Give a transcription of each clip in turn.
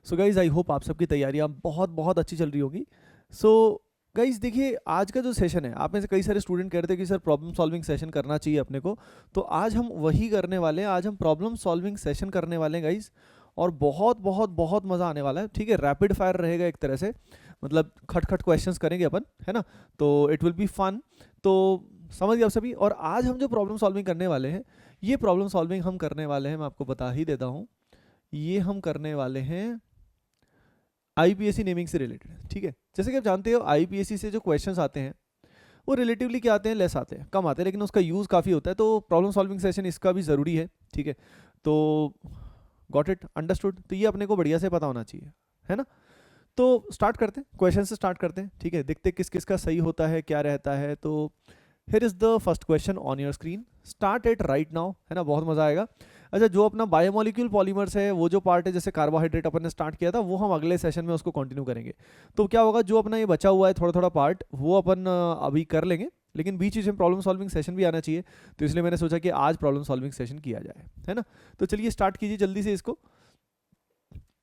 So guys I hope आप सबकी तैयारियां बहुत बहुत अच्छी चल रही होगी। सो गाइज देखिए, आज का जो सेशन है, आप में से कई सारे स्टूडेंट कह रहे थे कि सर प्रॉब्लम सॉल्विंग सेशन करना चाहिए अपने को। तो आज हम वही करने वाले हैं, आज हम प्रॉब्लम सॉल्विंग सेशन करने वाले हैं गाइज। और बहुत बहुत बहुत मज़ा आने वाला है। ठीक है, रैपिड फायर रहेगा एक तरह से, मतलब खट खट क्वेश्चंस करेंगे अपन, है ना। तो इट विल बी फन। तो समझ गए आप सभी। और आज हम जो प्रॉब्लम सॉल्विंग करने वाले हैं, ये प्रॉब्लम सॉल्विंग हम करने वाले हैं, मैं आपको बता ही देता हूँ, ये हम करने वाले हैं आईपीएससी नेमिंग से रिलेटेड। ठीक है, जैसे कि आप जानते हो आईपीएससी से जो क्वेश्चंस आते हैं वो रिलेटिवली क्या आते हैं, लेस आते हैं, कम आते हैं, लेकिन उसका यूज़ काफ़ी होता है। तो प्रॉब्लम सॉल्विंग सेशन इसका भी ज़रूरी है। ठीक है, तो गॉट इट, अंडरस्टूड। तो ये अपने को बढ़िया से पता होना चाहिए, है ना। तो स्टार्ट करते हैं, क्वेश्चन से स्टार्ट करते हैं। ठीक है, देखते हैं किस किस का सही होता है, क्या रहता है। तो here is the first question on your screen, start it right now, है ना, बहुत मजा आएगा। अच्छा, जो अपना बायोमोलिक्यूल पॉलीमर्स है, वो जो पार्ट है, जैसे कार्बोहाइड्रेट अपन ने स्टार्ट किया था, वो हम अगले सेशन में उसको कंटिन्यू करेंगे। तो क्या होगा, जो अपना ये बचा हुआ है थोड़ा थोड़ा पार्ट, वो अपन अभी कर लेंगे, लेकिन बीच बीच में प्रॉब्लम सॉल्विंग सेशन भी आना चाहिए। तो इसलिए मैंने सोचा कि आज प्रॉब्लम सॉल्विंग सेशन किया जाए, है ना। तो चलिए स्टार्ट कीजिए जल्दी से इसको,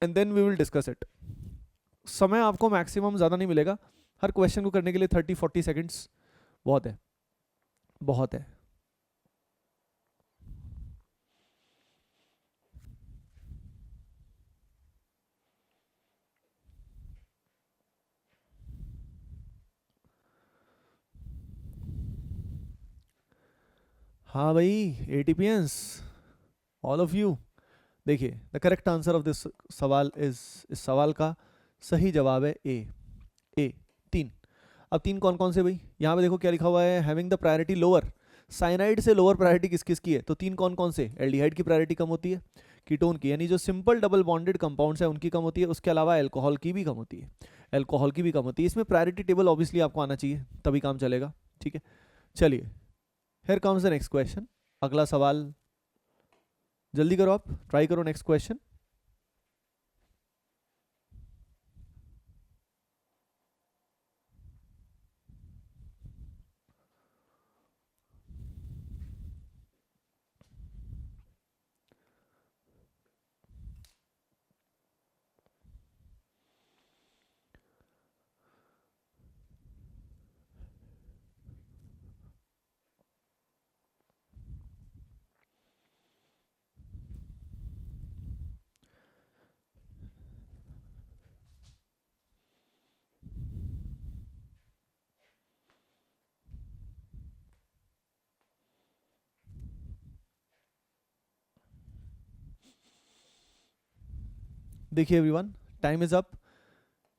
and then we will discuss it. समय आपको मैक्सिमम ज़्यादा नहीं मिलेगा, हर क्वेश्चन को करने के लिए 30-40 सेकेंड्स बहुत है, बहुत है। हाँ भाई, एटीपियंस, ऑल ऑफ यू। देखिए, the correct answer of this सवाल इज, इस सवाल का सही जवाब है ए। ए, तीन। अब तीन कौन कौन से भाई, यहाँ पे देखो क्या लिखा हुआ है, having the priority lower. Cyanide से लोअर प्रायोरिटी किस किस की है, तो तीन कौन कौन से, एल्डिहाइड की प्रायोरिटी कम होती है, कीटोन की, यानी जो सिंपल डबल बॉन्डेड कंपाउंड्स है उनकी कम होती है, उसके अलावा अल्कोहल की भी कम होती है, अल्कोहल की भी कम होती है। इसमें प्रायोरिटी टेबल ऑब्वियसली आपको आना चाहिए, तभी काम चलेगा। ठीक है, चलिए, here comes the next question. अगला सवाल, जल्दी करो, आप ट्राई करो नेक्स्ट क्वेश्चन। देखिए एवरीवन, टाइम इज अप।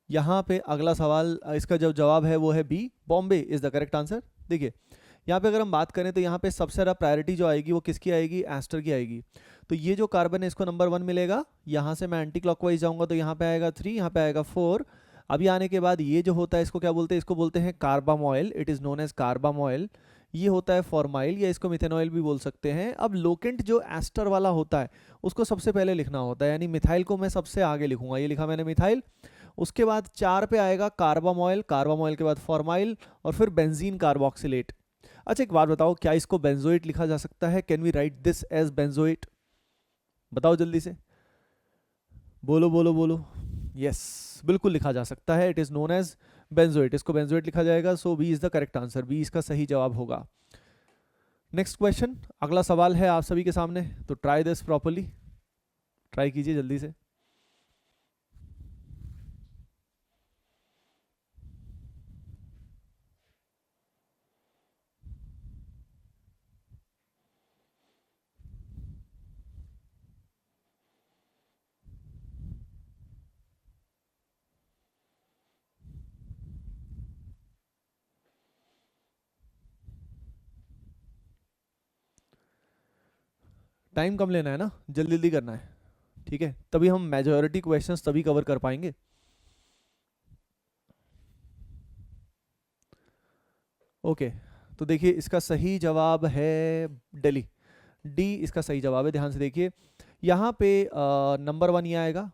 यहाँ पे अगला सवाल, इसका जो जवाब है वो है B, Bombay is the correct answer. देखिए, यहाँ पे अगर हम बात करें तो यहाँ पे सबसे ज़्यादा प्रायोरिटी जो आएगी वो किसकी आएगी, एस्टर की आएगी। तो ये जो कार्बन है इसको नंबर 1 मिलेगा। यहाँ से मैं एंटी क्लॉकवाइज जाऊँगा तो यहाँ पे आएगा 3, यहाँ पे आएगा 4। अभी आने के बाद ये जो होता है इसको क्या बोलते हैं, इसको बोलते हैं carbamoyl, it is known as carbamoyl. ये होता है फॉर्माइल, या इसको मिथेनॉइल भी बोल सकते हैं। अब लोकेंट जो एस्टर वाला होता है उसको सबसे पहले लिखना होता है, यानी मिथाइल को मैं सबसे आगे लिखूंगा, ये लिखा मैंने मिथाइल। उसके बाद 4 पे आएगा कार्बाम ऑयल, कार्बाम ऑयल के बाद फॉर्माइल, और फिर बेंजीन कार्बोक्सिलेट। अच्छा, एक बात बताओ, क्या इसको बेंजोइट लिखा जा सकता है, can we write this as benzoate? बताओ जल्दी से, बोलो बोलो बोलो। यस, बिल्कुल लिखा जा सकता है, it is known as benzoate, इसको बेंजोइट लिखा जाएगा। So B is the correct answer, B इसका सही जवाब होगा। नेक्स्ट क्वेश्चन, अगला सवाल है आप सभी के सामने, तो ट्राई दिस प्रॉपरली, ट्राई कीजिए जल्दी से। टाइम कम लेना है ना, जल्दी जल्दी करना है। ठीक है, तभी हम मेजोरिटी क्वेश्चंस तभी कवर कर पाएंगे। ओके, तो देखिए इसका सही जवाब है दिल्ली, डी इसका सही जवाब है। ध्यान से देखिए, यहाँ पे नंबर 1 ये आएगा,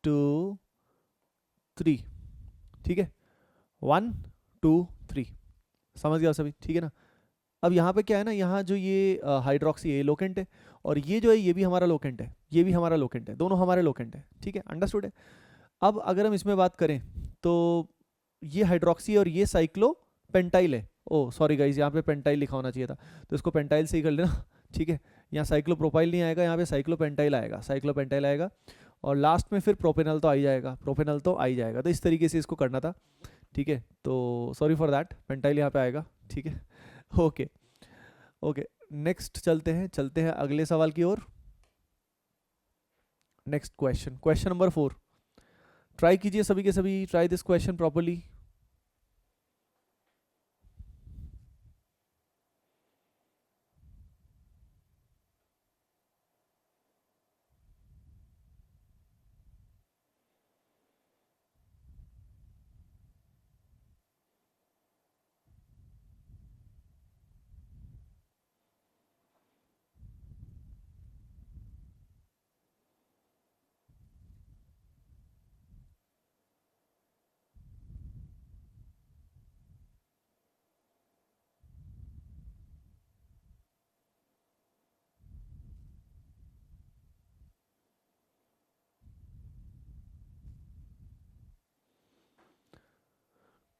2, 3। ठीक है, 1, 2, 3, समझ गया सभी, ठीक है ना। अब यहाँ पे क्या है ना, यहाँ जो ये हाइड्रोक्सी ये लोकेंट है, और ये जो है ये भी हमारा लोकेंट है, ये भी हमारा लोकेंट है, दोनों हमारे लोकेंट है, ठीक है, अंडरस्टूड है। अब अगर हम इसमें बात करें तो ये हाइड्रोक्सी और ये साइक्लो पेंटाइल है। ओ सॉरी गाइज, यहाँ पे पेंटाइल लिखा होना चाहिए था, तो इसको पेंटाइल से ही कर लेना, ठीक है। यहाँ साइक्लोप्रोपाइल नहीं आएगा, यहाँ पे साइक्लोपेंटाइल आएगा, साइक्लोपेंटाइल आएगा, और लास्ट में फिर प्रोपेनल तो आ ही जाएगा, प्रोपेनल तो आ ही जाएगा, तो इस तरीके से इसको करना था, ठीक है। तो सॉरी फॉर दैट, पेंटाइल यहाँ पे आएगा, ठीक है। ओके ओके, नेक्स्ट चलते हैं अगले सवाल की ओर। Next question, question number 4। Try कीजिए सभी के सभी, try this question properly.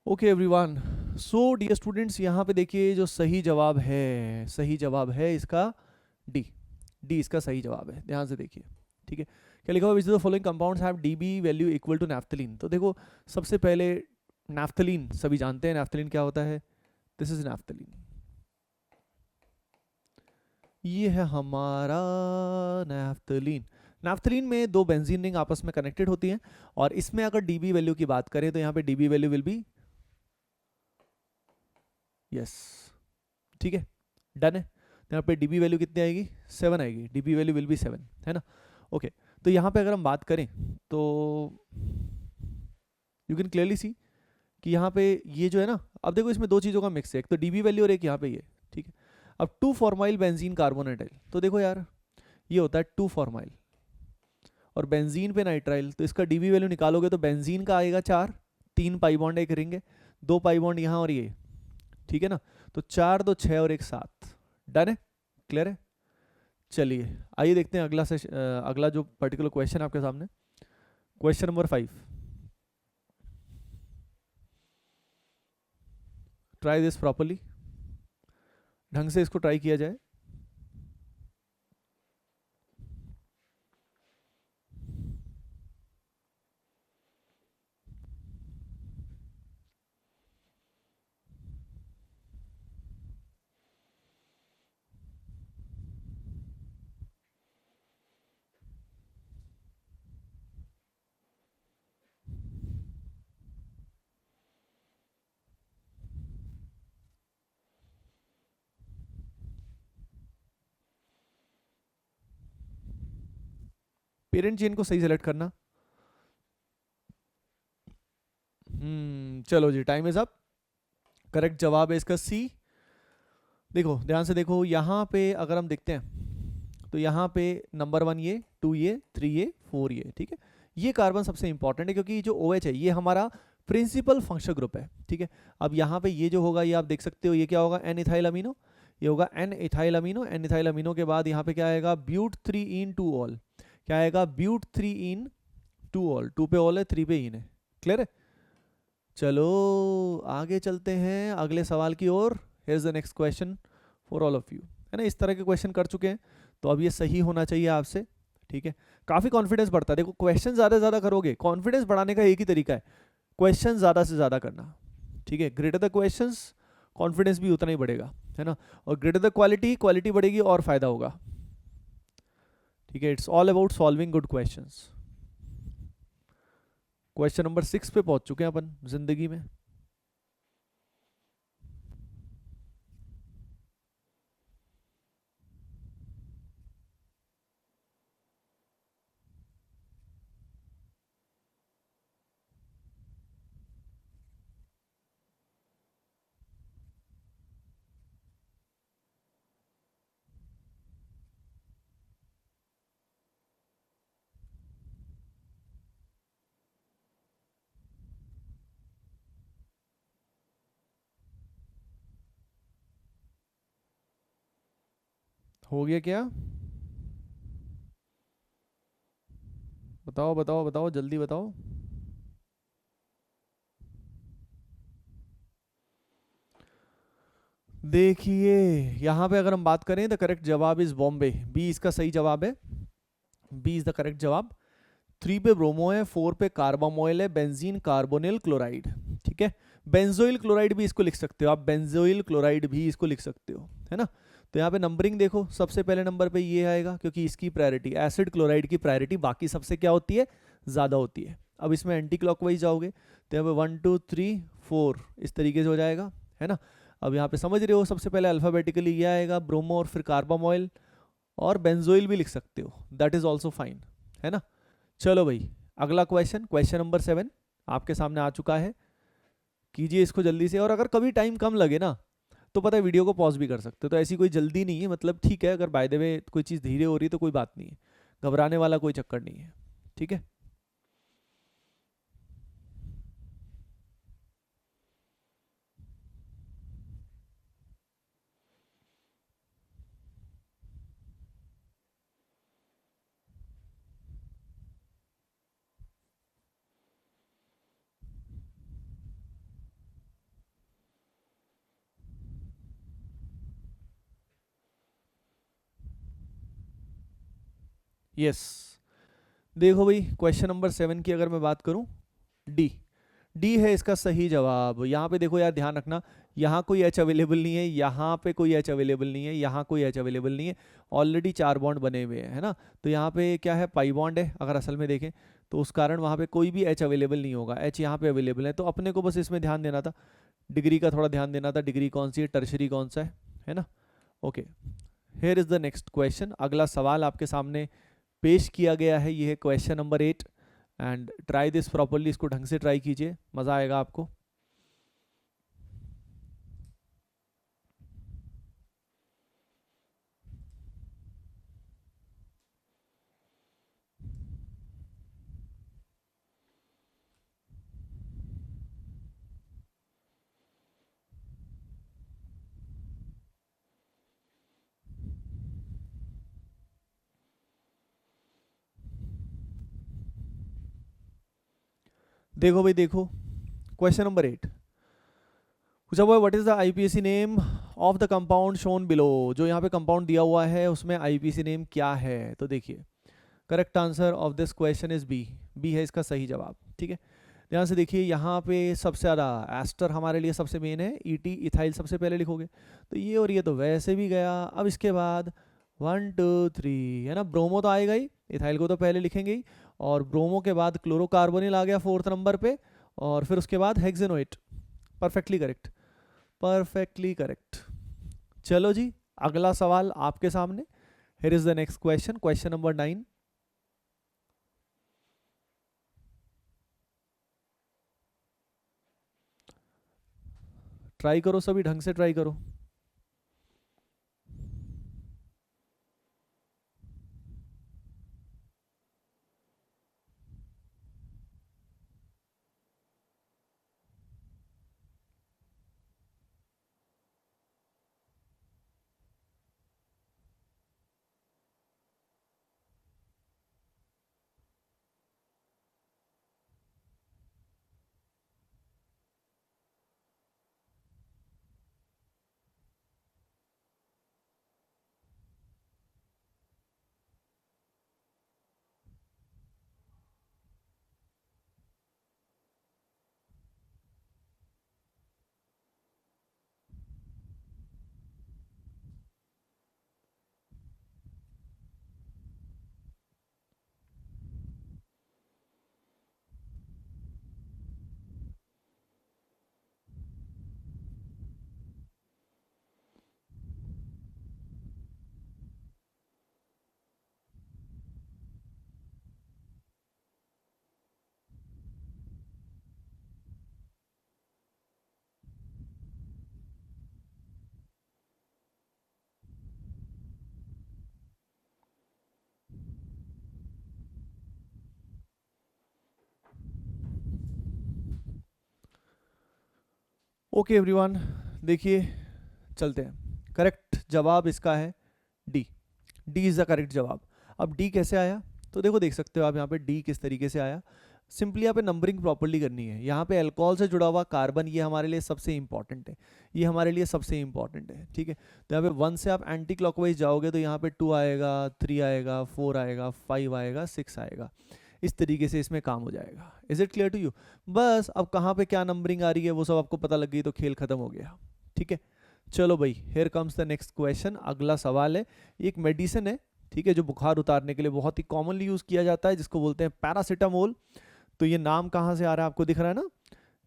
Okay everyone, so dear students, यहाँ पे देखिए जो सही जवाब है, सही जवाब है इसका डी। डी इसका सही जवाब है, ध्यान से देखिए, ठीक है। क्या लिखा हुआ, which the following compounds have DB value equal to naphthalene. तो देखो सबसे पहले नैफ्थलीन, सभी जानते हैं नैफ्थलीन क्या होता है, दिस इज नैफ्थलीन, ये है हमारा नैफ्थलीन। नैफ्थलीन में दो बेंजीन रिंग आपस में कनेक्टेड होती हैं, और इसमें अगर डीबी वैल्यू की बात करें तो यहाँ पे dB value will be, yes, ठीक है, डन है। तो यहाँ पे डीबी वैल्यू कितनी आएगी, 7 आएगी, डीबी वैल्यू विल बी 7, है ना। ओके, तो यहाँ पे अगर हम बात करें तो यू कैन क्लियरली सी कि यहाँ पे ये जो है ना, अब देखो इसमें दो चीज़ों का मिक्स है, एक तो डीबी वैल्यू और एक यहाँ पे ये, ठीक है। अब 2 फॉर्माइल बेंजीन कार्बोनाइटाइल, तो देखो यार ये होता है 2 फॉर्माइल, और बेंजीन पे नाइट्राइल, तो इसका डीबी वैल्यू निकालोगे तो बेंजीन का आएगा 4, 3 पाई बॉन्ड एक रिंग है, 2 पाई बॉन्ड यहाँ और ये, ठीक है ना। तो 4 2 6 और एक 7, डन है, क्लियर है। चलिए आइए देखते हैं अगला अगला जो पर्टिकुलर क्वेश्चन आपके सामने, question number 5। Try this properly, ढंग से इसको ट्राई किया जाए। पेरेंट चेन को सही सेलेक्ट करना। चलो जी, टाइम इज अप। करेक्ट जवाब है इसका सी। देखो ध्यान से देखो, यहाँ पे अगर हम देखते हैं तो यहाँ पे नंबर 1 ये, 2 ये, 3 ये, 4 ये, ठीक है। ये कार्बन सबसे इंपॉर्टेंट है क्योंकि जो OH है ये हमारा प्रिंसिपल फंक्शनल ग्रुप है, ठीक है। अब यहाँ पे ये जो होगा ये आप देख सकते हो, ये क्या होगा, एन इथाइल अमीनो, ये होगा N ethyl amino. N ethyl amino के बाद यहाँ पे क्या आएगा, ब्यूट 3 इन 2 ऑल, क्या आएगा, ब्यूट 3 इन 2 ऑल, 2 पे ऑल है, 3 पे इन है, क्लियर है। चलो आगे चलते हैं अगले सवाल की ओर। Here is the next question for all of you, है ना। इस तरह के क्वेश्चन कर चुके हैं तो अब ये सही होना चाहिए आपसे, ठीक है। काफ़ी कॉन्फिडेंस बढ़ता है, देखो क्वेश्चन ज़्यादा से ज़्यादा करोगे, कॉन्फिडेंस बढ़ाने का एक ही तरीका है, क्वेश्चन ज़्यादा से ज़्यादा करना, ठीक है। ग्रेटर द क्वेश्चंस, कॉन्फिडेंस भी उतना ही बढ़ेगा, है ना। और ग्रेटर द क्वालिटी, क्वालिटी बढ़ेगी और फायदा होगा, ठीक है। It's all about solving good questions. Question number 6 पे पहुंच चुके हैं अपन जिंदगी में। हो गया क्या? बताओ बताओ बताओ, जल्दी बताओ। देखिए, यहाँ पे अगर हम बात करें, द करेक्ट जवाब इज बॉम्बे, बी इसका सही जवाब है। बी इज द करेक्ट जवाब। 3 पे ब्रोमो है, 4 पे कार्बामोइल है, बेंजीन कार्बोनिल क्लोराइड। ठीक है, बेंजोइल क्लोराइड भी इसको लिख सकते हो आप, बेंजोइल क्लोराइड भी इसको लिख सकते हो, है ना। तो यहाँ पे नंबरिंग देखो, सबसे पहले नंबर पे ये आएगा क्योंकि इसकी प्रायोरिटी, एसिड क्लोराइड की प्रायोरिटी बाकी सबसे क्या होती है, ज़्यादा होती है। अब इसमें एंटी क्लॉकवाइज जाओगे तो यहाँ पे 1 2 3 4 इस तरीके से हो जाएगा, है ना। अब यहाँ पे समझ रहे हो, सबसे पहले अल्फाबेटिकली ये आएगा ब्रोमो और फिर कार्बामोइल, और बेंजोइल भी लिख सकते हो, दैट इज ऑल्सो फाइन, है ना। चलो भाई, अगला क्वेश्चन, क्वेश्चन नंबर 7 आपके सामने आ चुका है। कीजिए इसको जल्दी से, और अगर कभी टाइम कम लगे ना तो पता है वीडियो को पॉज भी कर सकते हो, तो ऐसी कोई जल्दी नहीं है, मतलब ठीक है, अगर बाय द वे कोई चीज़ धीरे हो रही है तो कोई बात नहीं है, घबराने वाला कोई चक्कर नहीं है, ठीक है। यस, देखो भाई, क्वेश्चन नंबर 7 की अगर मैं बात करूं, डी, डी है इसका सही जवाब। यहाँ पे देखो यार, ध्यान रखना, यहाँ कोई एच अवेलेबल नहीं है, यहाँ पे कोई एच अवेलेबल नहीं है, यहाँ कोई एच अवेलेबल नहीं है, ऑलरेडी 4 बॉन्ड बने हुए हैं, है ना। तो यहाँ पे क्या है, पाई बॉन्ड है अगर असल में देखें, तो उस कारण वहाँ पे कोई भी एच अवेलेबल नहीं होगा, एच यहाँ पे अवेलेबल है, तो अपने को बस इसमें ध्यान देना था, डिग्री का थोड़ा ध्यान देना था, डिग्री कौन सी है, टर्शरी कौन सा है ना। Okay, here is the next question, अगला सवाल आपके सामने पेश किया गया है, ये है question number 8, and try this properly, इसको ढंग से ट्राई कीजिए, मज़ा आएगा आपको। देखो भाई देखो, क्वेश्चन नंबर 8 पूछा हुआ है, what is the IUPAC name of the compound shown below, जो यहाँ पे कंपाउंड दिया हुआ है उसमें आईपीएसी नेम क्या है। तो देखिए, correct answer of this question is B, B है इसका सही जवाब, ठीक है। ध्यान से देखिए, यहाँ पे सबसे ज़्यादा एस्टर हमारे लिए सबसे मेन है, ईटी इथाइल सबसे पहले लिखोगे, तो ये और ये तो वैसे भी गया। अब इसके बाद 1 2 3 है ना, ब्रोमो तो आएगा ही, इथाइल को तो पहले लिखेंगे ही, और ब्रोमो के बाद क्लोरोकार्बोनिल आ गया 4th नंबर पे, और फिर उसके बाद hexanoate. Perfectly correct, perfectly correct. चलो जी, अगला सवाल आपके सामने, here is the next question, question number 9। Try करो सभी, ढंग से ट्राई करो। ओके एवरीवन, देखिए चलते हैं, करेक्ट जवाब इसका है D, D is the correct जवाब। अब डी कैसे आया, तो देखो देख सकते हो आप यहाँ पे डी किस तरीके से आया। सिंपली यहाँ पे नंबरिंग प्रॉपर्ली करनी है। यहाँ पे अल्कोहल से जुड़ा हुआ कार्बन ये हमारे लिए सबसे इंपॉर्टेंट है, ये हमारे लिए सबसे इंपॉर्टेंट है, ठीक है। तो यहाँ पे 1 से आप एंटी क्लॉकवाइज जाओगे तो यहाँ पे 2 आएगा, 3 आएगा, 4 आएगा, 5 आएगा, 6 आएगा। इस तरीके से इसमें काम हो जाएगा। Is it clear to you? बस अब कहाँ पे क्या नंबरिंग आ रही है वो सब आपको पता लग गई तो खेल खत्म हो गया, ठीक है। चलो भाई, here comes the next question. अगला सवाल है, एक मेडिसिन है, ठीक है, जो बुखार उतारने के लिए बहुत ही कॉमनली यूज किया जाता है, जिसको बोलते हैं पैरासीटामोल। तो ये नाम कहाँ से आ रहा है आपको दिख रहा है ना,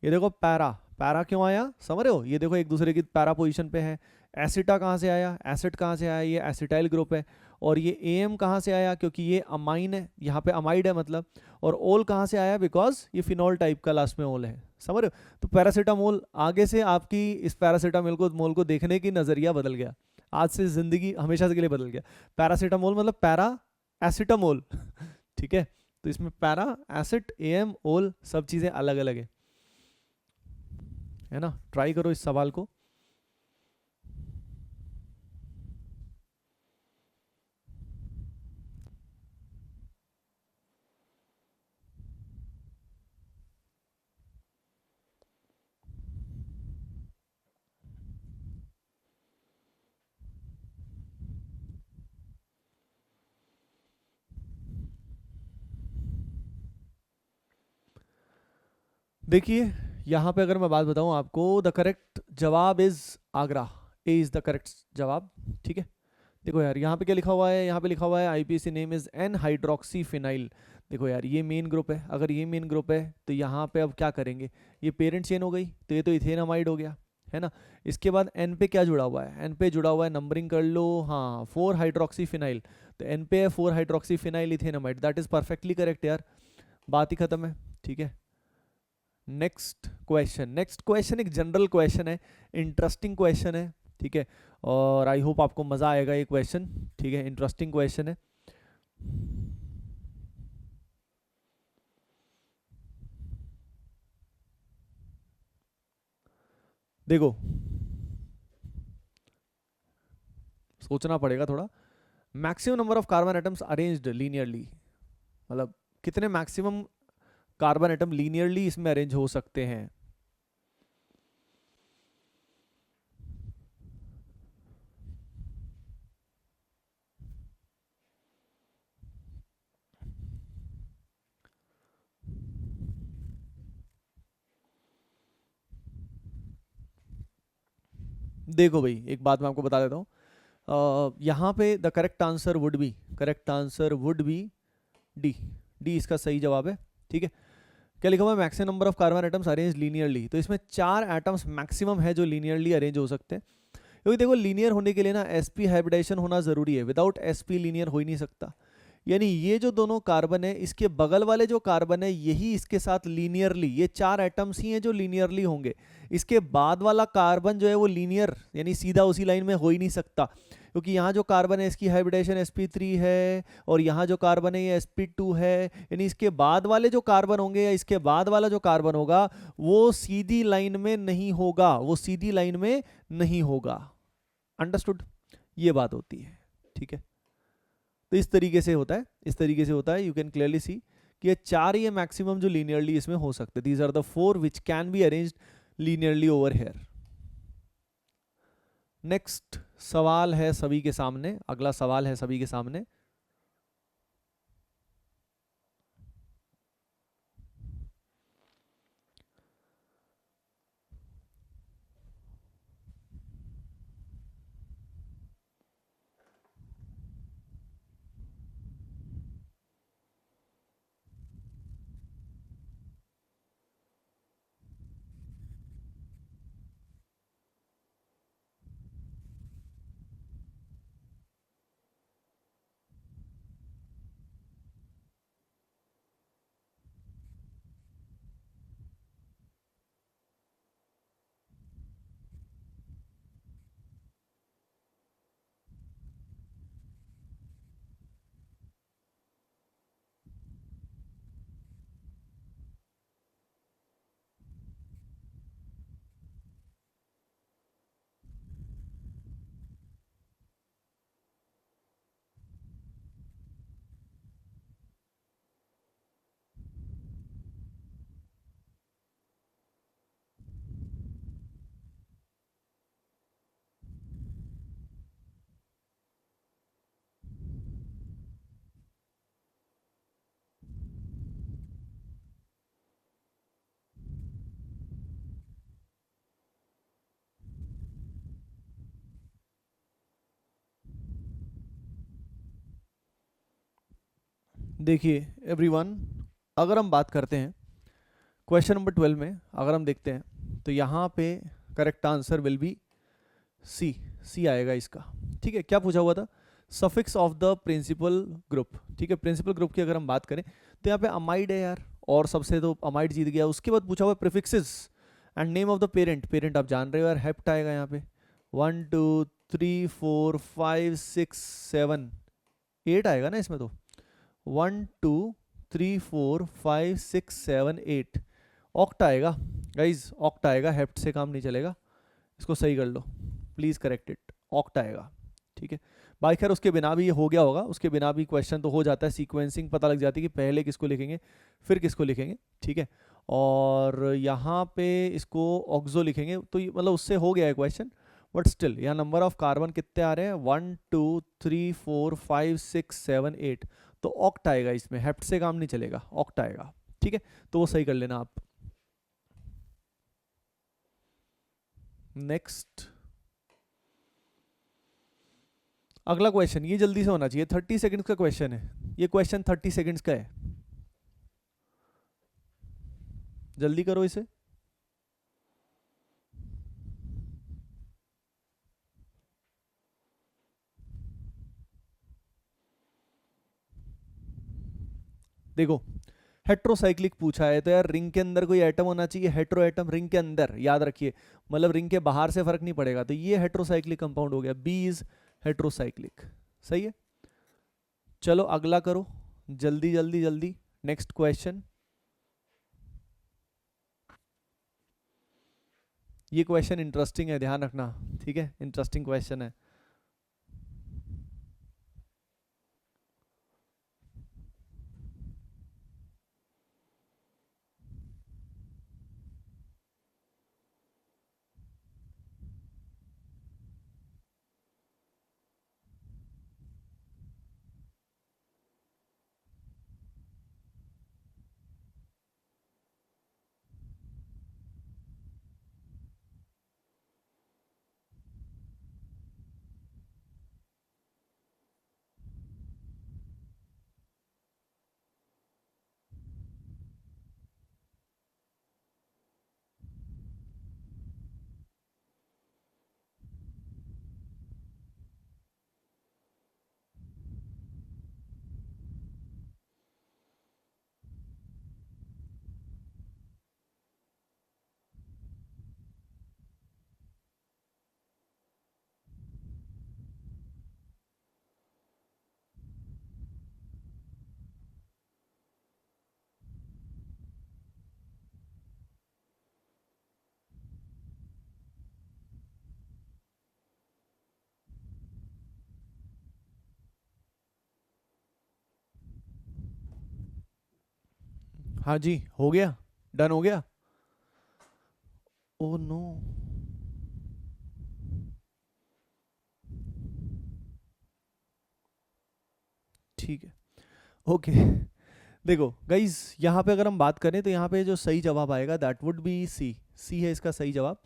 ये देखो पैरा। पैरा क्यों आया समझ रहे हो, ये देखो एक दूसरे की पैरा पोजीशन पे है। एसिटा कहाँ से आया, एसिड कहाँ से आया, ये एसिटाइल ग्रुप है। और ये एम कहाँ से आया, क्योंकि ये अमाइन है, यहाँ पे अमाइड है मतलब। और ओल कहाँ से आया, बिकॉज ये फिनॉल टाइप का लास्ट में ओल है, समझ रहे हो। तो पैरासीटामोल, आगे से आपकी इस पैरासीटामोल को मोल को देखने की नजरिया बदल गया। आज से जिंदगी हमेशा के लिए बदल गया। पैरासीटामोल मतलब पैरा एसिटामोल ठीक है। तो इसमें पैरा, एसिड, एम, ओल सब चीजें अलग अलग है ना। ट्राई करो इस सवाल को। देखिए यहाँ पे अगर मैं बात बताऊँ आपको, द करेक्ट जवाब is Agra. A is the correct जवाब, ठीक है। देखो यार यहाँ पे क्या लिखा हुआ है, यहाँ पे लिखा हुआ है IPC name is an hydroxy phenyl. देखो यार ये मेन ग्रुप है, अगर ये मेन ग्रुप है तो यहाँ पे अब क्या करेंगे, ये पेरेंट चेन हो गई तो ये तो इथेनामाइड हो गया, है ना। इसके बाद एन पे क्या जुड़ा हुआ है, एन पे जुड़ा हुआ है, नंबरिंग कर लो, हाँ 4 हाइड्रोक्सी फिनाइल। तो एन पे है 4 hydroxy phenyl ethanamide, that is perfectly correct यार, बात ही खत्म है, ठीक है। नेक्स्ट क्वेश्चन, नेक्स्ट क्वेश्चन एक जनरल क्वेश्चन है, इंटरेस्टिंग क्वेश्चन है, ठीक है। और आई होप आपको मजा आएगा ये क्वेश्चन, ठीक है, इंटरेस्टिंग क्वेश्चन है। देखो सोचना पड़ेगा थोड़ा। Maximum number of carbon atoms arranged linearly, मतलब कितने मैक्सिमम कार्बन एटम लीनियरली इसमें अरेंज हो सकते हैं। देखो भाई एक बात मैं आपको बता देता हूँ, यहाँ पे the correct answer would be D. D इसका सही जवाब है, ठीक है। क्या लिखा हुआ है, maximum number of carbon atoms arrange linearly, तो इसमें 4 एटम्स मैक्सिमम है जो लीनियरली अरेंज हो सकते हैं। क्योंकि देखो लीनियर होने के लिए ना sp हाइब्रिडेशन होना जरूरी है, विदाउट sp लीनियर हो ही नहीं सकता। यानी ये जो दोनों कार्बन है, इसके बगल वाले जो कार्बन है यही इसके साथ लीनियरली, ये 4 एटम्स ही हैं जो लीनियरली होंगे। इसके बाद वाला कार्बन जो है वो लीनियर यानी सीधा उसी लाइन में हो ही नहीं सकता, क्योंकि यहाँ जो कार्बन है इसकी हाइब्रिडेशन sp3 है, और यहाँ जो कार्बन है ये sp2 है। यानी इसके बाद वाले जो कार्बन होंगे या इसके बाद वाला जो कार्बन होगा वो सीधी लाइन में नहीं होगा, वो सीधी लाइन में नहीं होगा। अंडरस्टूड, ये बात होती है, ठीक है। तो इस तरीके से होता है, इस तरीके से होता है, यू कैन क्लियरली सी कि ये 4 ही मैक्सिमम जो लीनियरली इसमें हो सकते हैं। These are the 4 which can be arranged linearly over here. Next सवाल है सभी के सामने, अगला सवाल है सभी के सामने। देखिए एवरीवन, अगर हम बात करते हैं क्वेश्चन नंबर 12 में, अगर हम देखते हैं तो यहाँ पे correct answer will be C. C आएगा इसका। ठीक है, क्या पूछा हुआ था? Suffix of the principal group. ठीक है, प्रिंसिपल ग्रुप की अगर हम बात करें तो यहाँ पे अमाइड है यार, और सबसे तो अमाइड जीत गया। उसके बाद पूछा हुआ prefixes and name of the parent. Parent आप जान रहे हो यार, हेप्ट आएगा यहाँ पे। 1 2 3 4 5 6 7 8 आएगा ना इसमें तो। 1 2 3 4 5 6 7 8 ऑक्ट आएगा गाइज, ऑक्ट आएगा। हेप्ट से काम नहीं चलेगा, इसको सही कर लो प्लीज, करेक्ट इट, ऑक्ट आएगा। ठीक है भाई, खैर उसके बिना भी ये हो गया होगा, उसके बिना भी क्वेश्चन तो हो जाता है, सीक्वेंसिंग पता लग जाती है कि पहले किसको लिखेंगे फिर किसको लिखेंगे। ठीक है, और यहाँ पे इसको ऑक्सो लिखेंगे तो मतलब उससे हो गया है क्वेश्चन। बट स्टिल यहाँ नंबर ऑफ कार्बन कितने आ रहे हैं? 1 2 3 4 5 6 7 8, तो ऑक्ट आएगा इसमें, हेप्ट से काम नहीं चलेगा, ऑक्ट आएगा। ठीक है, तो वो सही कर लेना आप। नेक्स्ट, अगला क्वेश्चन, ये जल्दी से होना चाहिए, 30 सेकंड्स का क्वेश्चन है ये। क्वेश्चन 30 सेकंड्स का है, जल्दी करो इसे। देखो, हेट्रोसाइक्लिक पूछा है तो यार रिंग के अंदर कोई एटम होना चाहिए, हेट्रो एटम रिंग के अंदर, याद रखिए, मतलब रिंग के बाहर से फर्क नहीं पड़ेगा। तो ये हेट्रोसाइक्लिक कंपाउंड हो गया, बी इज हेट्रोसाइक्लिक। सही है, चलो अगला करो, जल्दी जल्दी जल्दी। नेक्स्ट क्वेश्चन, ये क्वेश्चन इंटरेस्टिंग है, ध्यान रखना। ठीक है, इंटरेस्टिंग क्वेश्चन है। हाँ जी, हो गया, डन हो गया। ओ नो, ठीक है, ओके। देखो गाइज, यहाँ पे अगर हम बात करें तो यहाँ पे जो सही जवाब आएगा that would be C. C है इसका सही जवाब।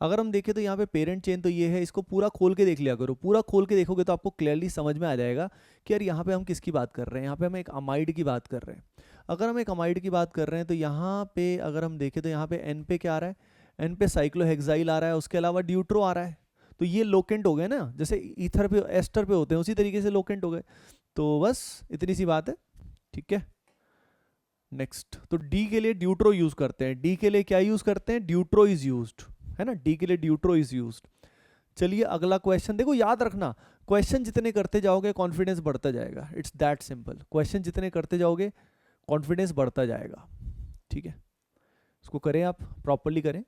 अगर हम देखें तो यहाँ पे पेरेंट चेन तो ये है, इसको पूरा खोल के देख लिया करो। पूरा खोल के देखोगे तो आपको क्लियरली समझ में आ जाएगा कि यार यहाँ पे हम किसकी बात कर रहे हैं। यहाँ पे हम एक अमाइड की बात कर रहे हैं। अगर हम एक अमाइड की बात कर रहे हैं तो यहाँ पे अगर हम देखें तो यहाँ पे एन पे क्या आ रहा है? एन पे साइक्लोहेक्साइल आ रहा है, उसके अलावा ड्यूट्रो आ रहा है। तो ये लोकेंट हो गए ना, जैसे ईथर पे एस्टर पे होते हैं उसी तरीके से लोकेंट हो गए। तो बस इतनी सी बात है। ठीक है, नेक्स्ट, तो डी के लिए ड्यूट्रो यूज करते हैं। डी के लिए क्या यूज करते हैं? ड्यूट्रो इज यूज्ड, है ना, डी के लिए ड्यूट्रो इज यूज्ड। चलिए अगला क्वेश्चन देखो, याद रखना, क्वेश्चन जितने करते जाओगे कॉन्फिडेंस बढ़ता जाएगा। इट्स दैट सिंपल, क्वेश्चन जितने करते जाओगे कॉन्फिडेंस बढ़ता जाएगा। ठीक है, इसको करें, आप प्रॉपरली करें।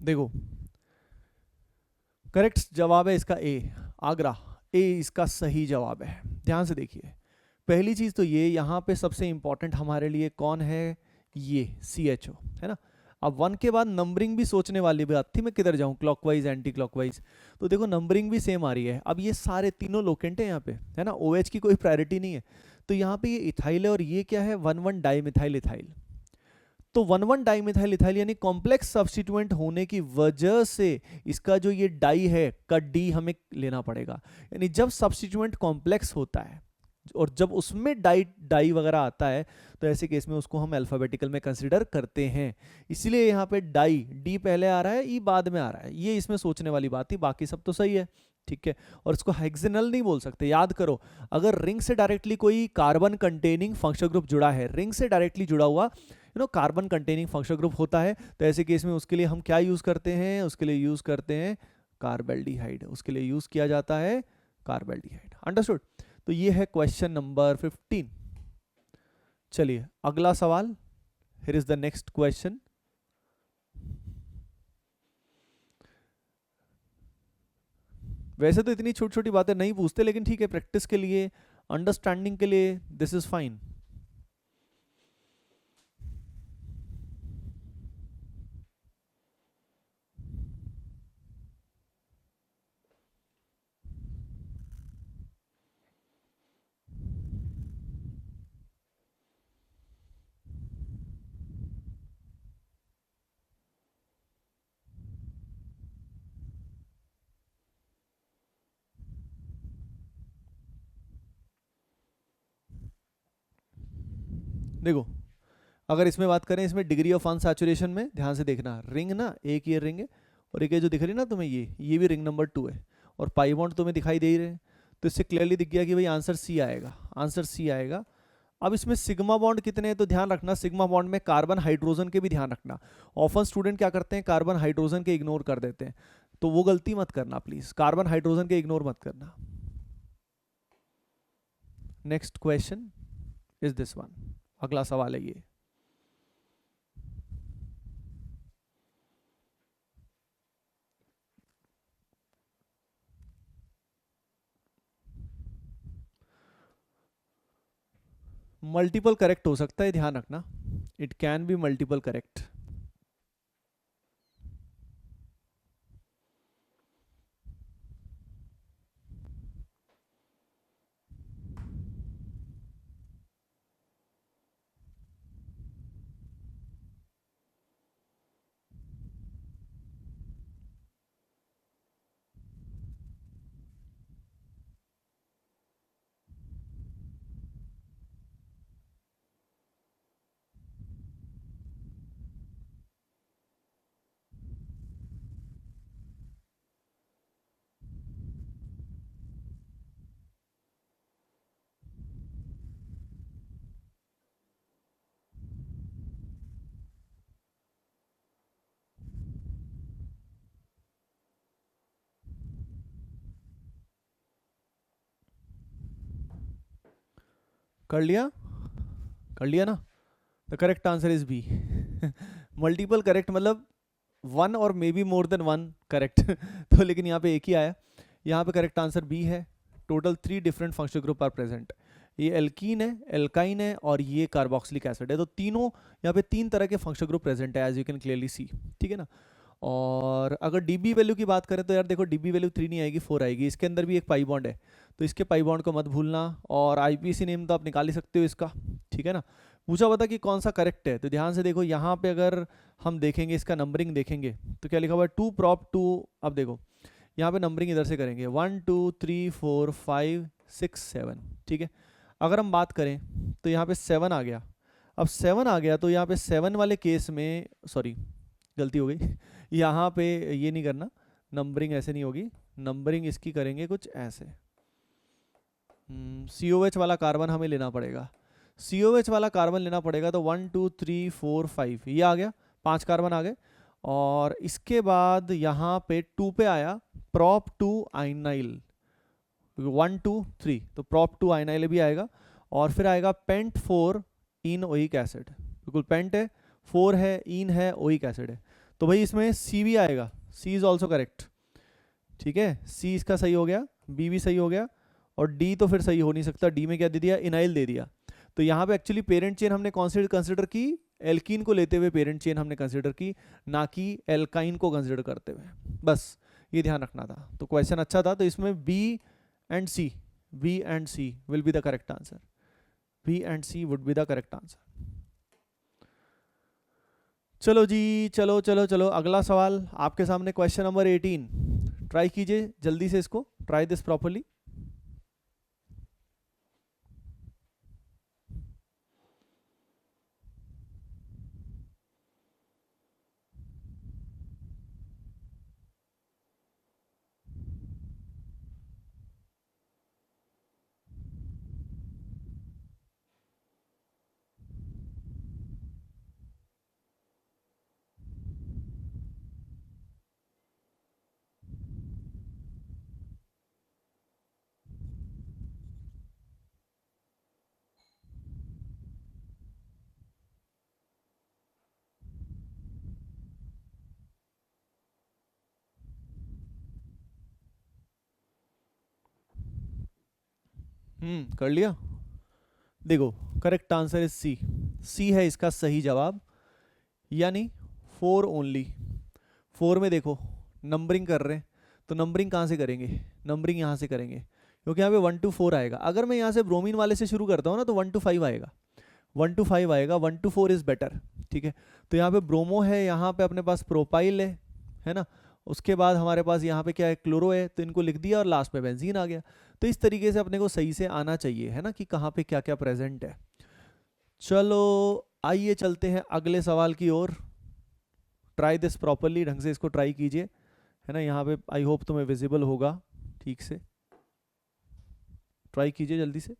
देखो करेक्ट जवाब है इसका ए, आगरा। ए इसका सही जवाब है। ध्यान से देखिए, पहली चीज तो ये यहाँ पे सबसे इंपॉर्टेंट हमारे लिए कौन है, ये CHO है ना। अब 1 के बाद नंबरिंग भी सोचने वाली बात थी, मैं किधर जाऊँ, क्लॉकवाइज एंटी क्लॉकवाइज। तो देखो नंबरिंग भी सेम आ रही है। अब ये सारे तीनों लोकेंट है यहाँ पे, है ना, OH की कोई प्रायोरिटी नहीं है। तो यहाँ पे ये इथाइल है और ये क्या है, 1,1 डाइमिथाइल इथाइल। तो 1,1 डाइमिथाइल इथाइल यानी कॉम्प्लेक्स सब्स्टिट्यूएंट होने की वजह से इसका जो ये डाई है का डी हमें लेना पड़ेगा। यानी जब सब्स्टिट्यूएंट कॉम्प्लेक्स होता है और जब उसमें डाई वगैरह आता है तो ऐसे केस में उसको हम अल्फाबेटिकल में कंसीडर करते हैं। इसलिए यहाँ पे डाई डी पहले आ रहा है, ई बाद में आ रहा है। ये इसमें सोचने वाली बात थी, बाकी सब तो सही है, ठीक है। और इसको हेक्सेनल नहीं बोल सकते, याद करो। अगर रिंग से डायरेक्टली कोई कार्बन कंटेनिंग फंक्शनल ग्रुप जुड़ा है, रिंग से डायरेक्टली जुड़ा हुआ कार्बन कंटेनिंग फंक्शनल ग्रुप होता है, तो ऐसे केस में उसके लिए हम क्या यूज करते हैं, उसके लिए यूज करते हैं कार्बेल्डिहाइड, उसके लिए यूज किया जाता है कार्बेल्डिहाइड। अंडरस्टूड। तो ये है क्वेश्चन नंबर 15। चलिए अगला सवाल, here is the next question. वैसे तो इतनी छोटी छोटी बातें नहीं पूछते, लेकिन ठीक है, प्रैक्टिस के लिए, अंडरस्टैंडिंग के लिए दिस इज फाइन। देखो अगर इसमें बात करें, इसमें डिग्री ऑफ अनसैचुरेशन में ध्यान से देखना, रिंग ना, एक ये रिंग है और एक ये जो दिख रही है ना तुम्हें, ये भी रिंग नंबर 2 है और पाई बॉन्ड तुम्हें दिखाई दे ही रहे हैं। तो इससे क्लियरली दिख गया कि भाई आंसर सी आएगा, आंसर सी आएगा। अब इसमें सिग्मा बॉन्ड कितने हैं तो ध्यान रखना, सिग्मा बॉन्ड में कार्बन हाइड्रोजन के भी ध्यान रखना। ऑफन स्टूडेंट क्या करते हैं, कार्बन हाइड्रोजन के इग्नोर कर देते हैं, तो वो गलती मत करना प्लीज, कार्बन हाइड्रोजन के इग्नोर मत करना। Next question is this one, अगला सवाल है ये। मल्टीपल करेक्ट हो सकता है, ध्यान रखना, it can be multiple correct. कर लिया, कर लिया ना। The correct answer is B. Multiple correct मतलब 1 और may be more than 1 correct. तो लेकिन यहाँ पे एक ही आया, यहाँ पे करेक्ट आंसर बी है। Total 3 different functional group are present. ये एल्कीन है, एल्काइन है और ये कार्बोक्सिलिक एसिड है। तो तीनों यहाँ पे 3 तरह के फंक्शनल ग्रुप प्रेजेंट है, as you can clearly see, ठीक है ना। और अगर डीबी वैल्यू की बात करें तो यार देखो, डीबी वैल्यू 3 नहीं आएगी, 4 आएगी। इसके अंदर भी एक पाई बॉन्ड है, तो इसके पाई बॉन्ड को मत भूलना। और आईपीसी नेम तो आप निकाल ही सकते हो इसका, ठीक है ना। पूछा पता कि कौन सा करेक्ट है, तो ध्यान से देखो, यहाँ पे अगर हम देखेंगे, इसका नंबरिंग देखेंगे तो क्या लिखा हुआ है, 2 prop 2। अब देखो यहाँ पे नंबरिंग इधर से करेंगे, 1 2 3 4 5 6 7, ठीक है। अगर हम बात करें तो यहाँ पे 7 आ गया। अब 7 आ गया तो यहाँ पे 7 वाले केस में, सॉरी गलती हो गई, यहाँ पे ये नहीं करना, नंबरिंग ऐसे नहीं होगी, नंबरिंग इसकी करेंगे कुछ ऐसे। COH वाला कार्बन हमें लेना पड़ेगा, COH वाला कार्बन लेना पड़ेगा। तो 1 2 3 4 5 ये आ गया, 5 कार्बन आ गए। और इसके बाद यहाँ पे 2 पे आया prop 2 आइनाइल, 1 2 3, तो prop 2 आइनाइल भी आएगा। और फिर आएगा पेंट 4 इन ओइक एसिड, बिल्कुल पेंट है, 4 है, इन है, ओइक एसिड है। तो भाई इसमें सी भी आएगा, सी इज ऑल्सो करेक्ट, ठीक है, सी इसका सही हो गया, बी भी सही हो गया, और डी तो फिर सही हो नहीं सकता, डी में क्या दे दिया, इनाइल दे दिया। तो यहाँ पे एक्चुअली पेरेंट चेन हमने कंसिडर की, एल्कीन को लेते हुए पेरेंट चेन हमने कंसिडर की, ना कि एल्काइन को कंसिडर करते हुए, बस ये ध्यान रखना था। तो क्वेश्चन अच्छा था, तो इसमें B and C, B and C will be the correct answer, B and C would be the correct answer. चलो जी, चलो चलो चलो, अगला सवाल आपके सामने, क्वेश्चन नंबर 18। ट्राई कीजिए जल्दी से इसको, ट्राई दिस प्रॉपरली। कर लिया। देखो correct answer is C, C है इसका सही जवाब, यानी 4 ओनली। 4 में देखो नंबरिंग कर रहे हैं, तो नंबरिंग कहाँ से करेंगे, नंबरिंग यहाँ से करेंगे, क्योंकि यहाँ पे 1 to 4 आएगा। अगर मैं यहाँ से ब्रोमीन वाले से शुरू करता हूँ ना, तो 1 to 5 आएगा, 1 to 5 आएगा, 1 to 4 इज़ बेटर, ठीक है। तो यहाँ पे ब्रोमो है, यहाँ पे अपने पास प्रोपाइल है ना, उसके बाद हमारे पास यहाँ पे क्या है, क्लोरो है, तो इनको लिख दिया और लास्ट में बेंजीन आ गया। तो इस तरीके से अपने को सही से आना चाहिए, है ना, कि कहाँ पे क्या क्या प्रेजेंट है। चलो आइए चलते हैं अगले सवाल की ओर। ट्राई दिस प्रॉपरली, ढंग से इसको ट्राई कीजिए, है ना, यहाँ पे आई होप तुम्हें विजिबल होगा ठीक से, ट्राई कीजिए जल्दी से।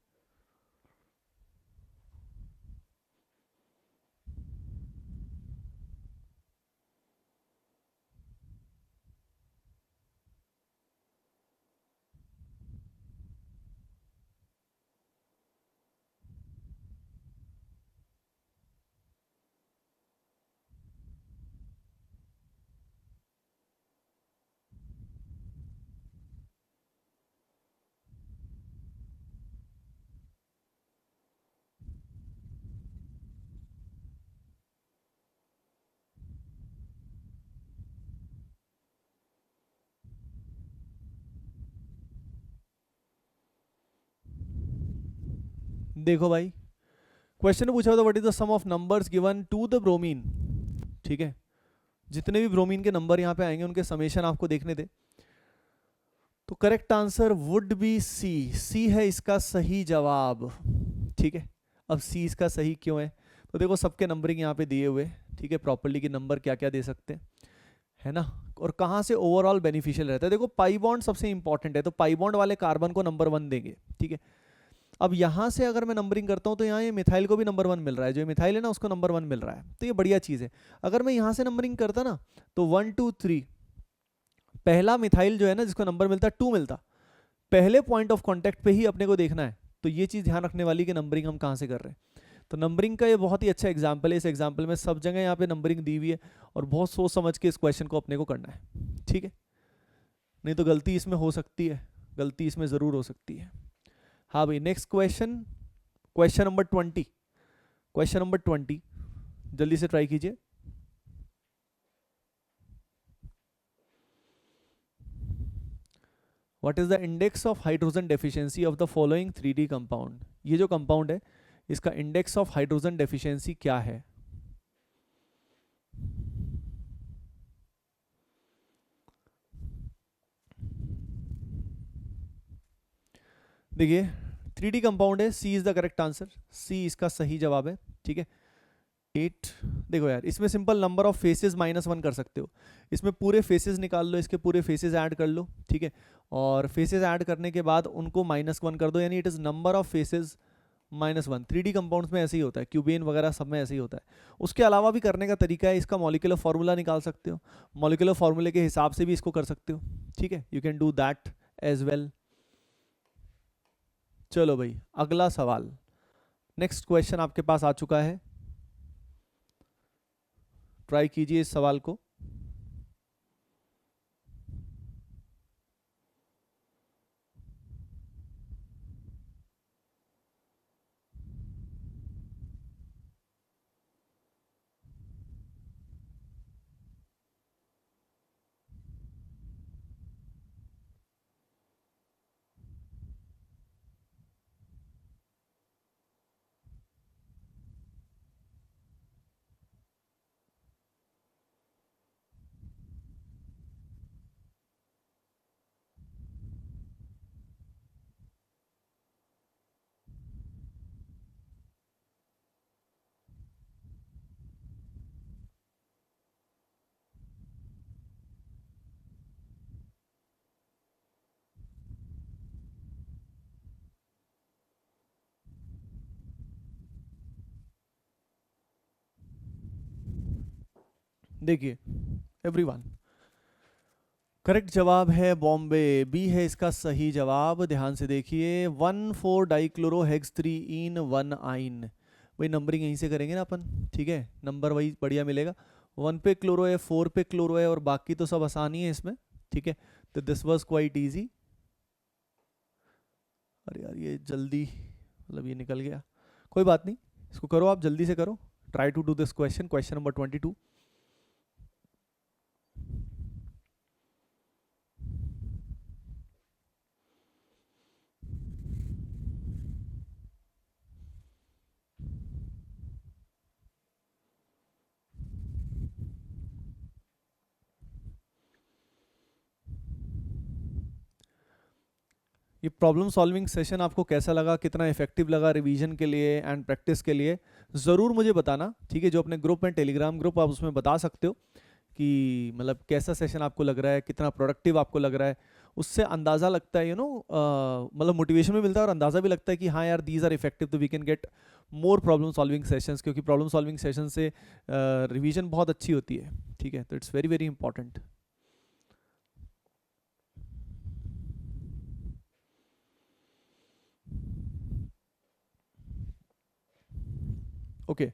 देखो भाई, क्वेश्चन ने पूछा था what is the sum of numbers given to the bromine, ठीक है, जितने भी ब्रोमीन के नंबर यहाँ पे आएंगे उनके समेशन आपको देखने थे। तो correct answer would be C, C है इसका सही जवाब, ठीक है। अब सी इसका सही क्यों है, तो देखो सबके नंबरिंग यहाँ पे दिए हुए, ठीक है, प्रॉपर्ली के नंबर क्या क्या दे सकते हैं, है ना, और कहाँ से ओवरऑल बेनिफिशियल रहता है। देखो पाई बॉन्ड सबसे इंपॉर्टेंट है, तो पाई बॉन्ड वाले कार्बन को नंबर 1 देंगे, ठीक है। अब यहाँ से अगर मैं नंबरिंग करता हूँ, तो यहाँ ये मिथाइल को भी नंबर 1 मिल रहा है, जो मिथाइल है ना उसको नंबर 1 मिल रहा है, तो ये बढ़िया चीज़ है। अगर मैं यहाँ से नंबरिंग करता ना, तो 1 2 3, पहला मिथाइल जो है ना जिसको नंबर मिलता 2 मिलता, पहले पॉइंट ऑफ कॉन्टैक्ट पे ही अपने को देखना है। तो ये चीज़ ध्यान रखने वाली कि नंबरिंग हम कहाँ से कर रहे हैं। तो नंबरिंग का ये बहुत ही अच्छा एग्जाम्पल है, इस एग्जाम्पल में सब जगह यहाँ पे नंबरिंग दी हुई है, और बहुत सोच समझ के इस क्वेश्चन को अपने को करना है, ठीक है, नहीं तो गलती इसमें हो सकती है, गलती इसमें ज़रूर हो सकती है। हाँ भाई, next question, question number 20, question number 20 जल्दी से ट्राई कीजिए। What is the index of hydrogen deficiency of the following 3D compound, ये जो कंपाउंड है इसका इंडेक्स ऑफ हाइड्रोजन डेफिशिएंसी क्या है। देखिए 3D कंपाउंड है, सी इज द करेक्ट आंसर, सी इसका सही जवाब है, ठीक है। 8, देखो यार इसमें सिंपल नंबर ऑफ फेसेस -1 कर सकते हो, इसमें पूरे फेसेस निकाल लो, इसके पूरे फेसेस ऐड कर लो, ठीक है, और फेसेस ऐड करने के बाद उनको -1 कर दो, यानी it is number of faces -1। 3D compounds में ऐसे ही होता है, क्यूबेन वगैरह सब में ऐसे ही होता है। उसके अलावा भी करने का तरीका है, इसका मॉलिक्यूलर फार्मूला निकाल सकते हो, मॉलिक्यूलर फार्मूले के हिसाब से भी इसको कर सकते हो, ठीक है, you can do that as well. चलो भाई अगला सवाल, नेक्स्ट क्वेश्चन आपके पास आ चुका है, ट्राई कीजिए इस सवाल को। देखिए एवरीवन, करेक्ट जवाब है बॉम्बे, बी है इसका सही जवाब। ध्यान से देखिए, 1,4 डाइक्लोरोहेक्स 3 इन 1 आइन। वही नंबरिंग यहीं से करेंगे ना अपन, ठीक है, नंबर वही बढ़िया मिलेगा। 1 पे क्लोरो है, 4 पे क्लोरो है, और बाकी तो सब आसानी है इसमें, ठीक है। तो दिस वाज क्वाइट इजी। अरे यार ये जल्दी, मतलब ये निकल गया, कोई बात नहीं, इसको करो आप जल्दी से करो। Try to do this question, question number 22। ये प्रॉब्लम सॉल्विंग सेशन आपको कैसा लगा, कितना इफेक्टिव लगा रिवीजन के लिए एंड प्रैक्टिस के लिए, ज़रूर मुझे बताना, ठीक है। जो अपने ग्रुप में, टेलीग्राम ग्रुप, आप उसमें बता सकते हो कि मतलब कैसा सेशन आपको लग रहा है, कितना प्रोडक्टिव आपको लग रहा है। उससे अंदाज़ा लगता है, मतलब मोटिवेशन भी मिलता है और अंदाज़ा भी लगता है कि हाँ यार दीज आर इफेक्टिव, तो we can get more problem solving sessions, क्योंकि प्रॉब्लम सॉल्विंग सेशन से रिवीजन बहुत अच्छी होती है, ठीक है। तो it's very very important. Okay,